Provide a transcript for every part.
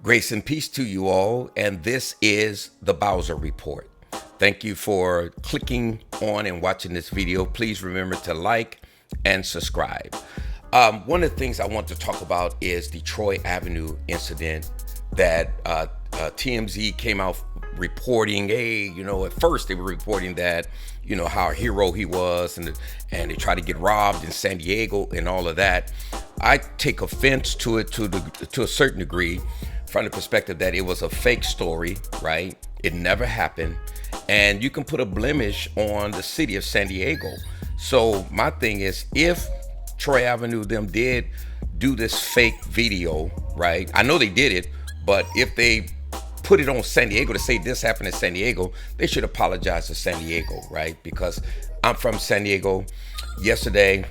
Grace and peace to you all, and this is the Bowser Report. Thank you for clicking on and watching this video. Please remember to like and subscribe. One of the things I want to talk about is the Troy Avenue incident that TMZ came out reporting. Hey, at first they were reporting that, how a hero he was, and they tried to get robbed in San Diego and all of that. I take offense to it to a certain degree, from the perspective that it was a fake story, right? It never happened, and you can put a blemish on the city of San Diego. So my thing is, if Troy Avenue them did do this fake video, right? I know they did it, but if they put it on San Diego to say this happened in San Diego, they should apologize to San Diego, right? Because I'm from San Diego. Yesterday,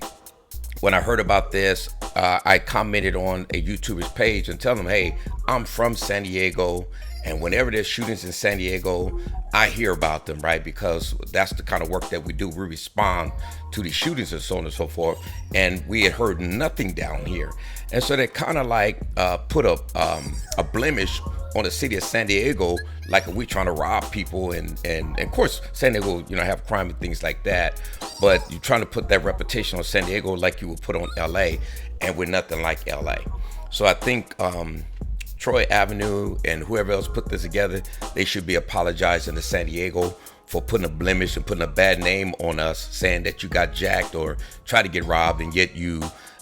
when I heard about this, I commented on a YouTuber's page and tell them, hey, I'm from San Diego, and whenever there's shootings in San Diego, I hear about them, right? Because that's the kind of work that we do. We respond to the shootings and so on and so forth. And we had heard nothing down here. And so they kind of like put a blemish on the city of San Diego, like we trying to rob people, and of course San Diego, have crime and things like that. But you're trying to put that reputation on San Diego like you would put on LA, and we're nothing like LA. So I think Troy Avenue and whoever else put this together, they should be apologizing to San Diego for putting a blemish and putting a bad name on us, saying that you got jacked or tried to get robbed, and yet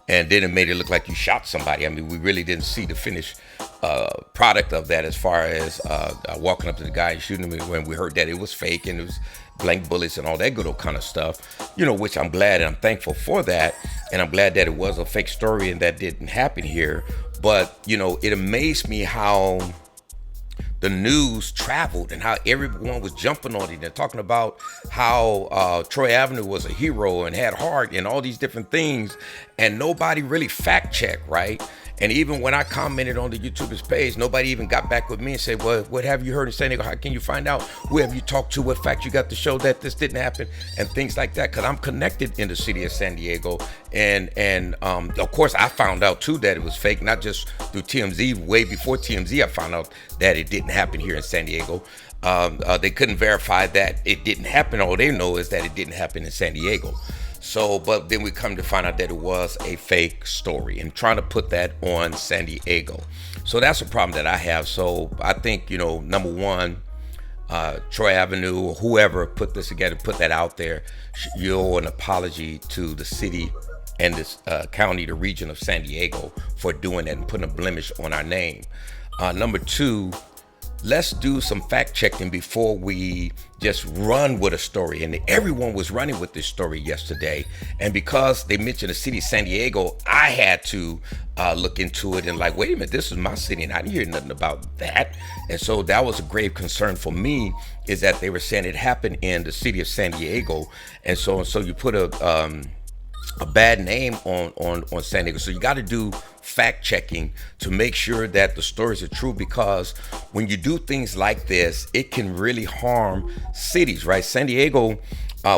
and then it made it look like you shot somebody. I mean, we really didn't see the finished product of that, as far as walking up to the guy and shooting him, when we heard that it was fake and it was blank bullets and all that good old kind of stuff, which I'm glad and I'm thankful for that. And I'm glad that it was a fake story and that didn't happen here. But, it amazed me how the news traveled and how everyone was jumping on it and talking about how Troy Avenue was a hero and had heart and all these different things, and nobody really fact checked, right? And even when I commented on the YouTuber's page, nobody even got back with me and said, well, what have you heard in San Diego? How can you find out? Who have you talked to? What fact you got to show that this didn't happen? And things like that, because I'm connected in the city of San Diego. And of course, I found out too that it was fake, not just through TMZ. Way before TMZ, I found out that it didn't happen here in San Diego. They couldn't verify that it didn't happen. All they know is that it didn't happen in San Diego. So, but then we come to find out that it was a fake story, and trying to put that on San Diego. So that's a problem that I have. So I think, number one, Troy Avenue or whoever put this together, put that out there, you owe an apology to the city and this county, the region of San Diego, for doing that and putting a blemish on our name. Number two, let's do some fact checking before we just run with a story. And everyone was running with this story yesterday. And because they mentioned the city of San Diego, I had to look into it and like, wait a minute, this is my city and I didn't hear nothing about that. And so that was a grave concern for me, is that they were saying it happened in the city of San Diego. And so you put a bad name on San Diego. So you got to do fact checking to make sure that the stories are true, because when you do things like this, it can really harm cities, right? San Diego,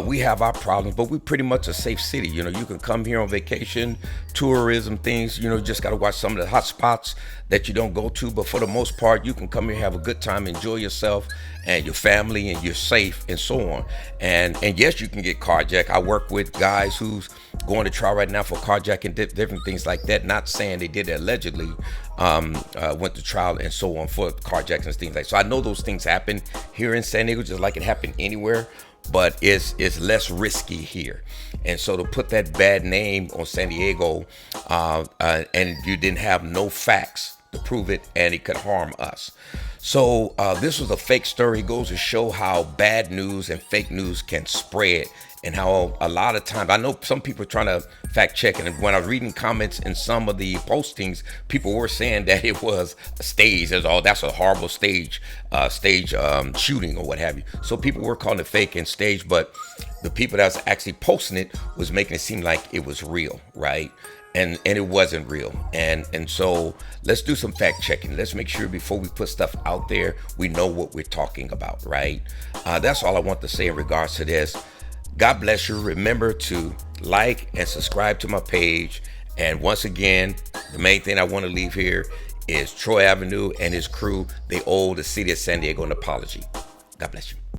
we have our problems, but we're pretty much a safe city. You can come here on vacation, tourism things, just got to watch some of the hot spots that you don't go to. But for the most part, you can come here, have a good time, enjoy yourself and your family, and you're safe and so on. And yes, you can get carjacked. I work with guys who's going to trial right now for carjacking, different things like that. Not saying they did it allegedly, went to trial and so on for carjacks and things like that. So I know those things happen here in San Diego, just like it happened anywhere, but it's less risky here. And so to put that bad name on San Diego, and you didn't have no facts to prove it, and it could harm us. So this was a fake story. It goes to show how bad news and fake news can spread, and how a lot of times, I know some people are trying to fact check, and when I was reading comments in some of the postings, people were saying that it was a stage. That's a horrible stage shooting or what have you. So people were calling it fake and stage, but the people that was actually posting it was making it seem like it was real, right? And it wasn't real. And so let's do some fact checking. Let's make sure before we put stuff out there, we know what we're talking about, right? That's all I want to say in regards to this. God bless you. Remember to like and subscribe to my page. And once again, the main thing I want to leave here is Troy Avenue and his crew. They owe the city of San Diego an apology. God bless you.